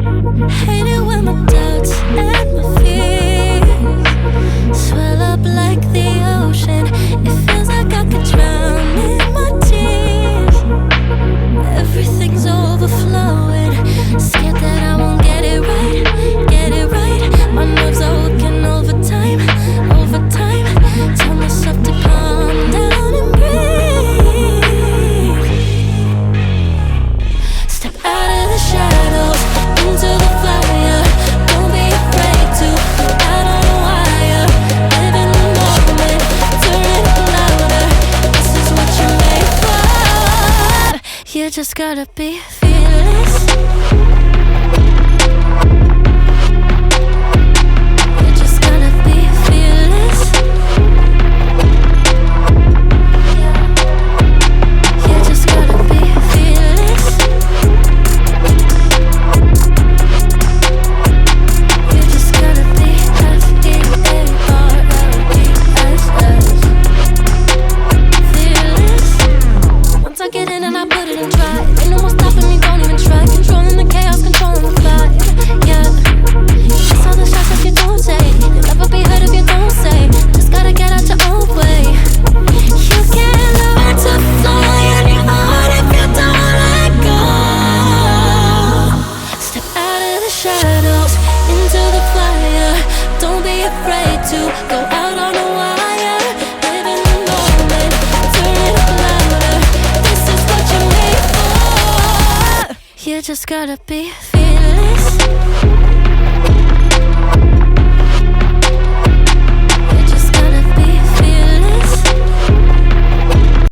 Hate it when my doubts and my fears swell up like the ocean. It feels like I could drown in my tears. Everything's overflowing. Scared that I won't get it right, get it right. My nerves are working overtime, overtime. Tell myself to calm down and breathe. Step out of the shadows into the fire. Don't be afraid to go out on a wire. Live in the moment, turn it louder. This is what you're made for. You just gotta be fearless. You just gotta be fearless. You just gotta be fearless. You just gotta be fearless. Once I get in and I put it in try, ain't no more stopping me, don't even try. Controlling the chaos, controlling the vibe. Yeah, that's all the shots that you don't take. You'll never be heard if you don't say. Just gotta get out your own way. You can't learn to fly on your own if you don't let go. Step out of the shadows into the fire. Don't be afraid to go out on a wire. Live in the moment, turn it up louder. This is what you're made for. You just gotta be fearless.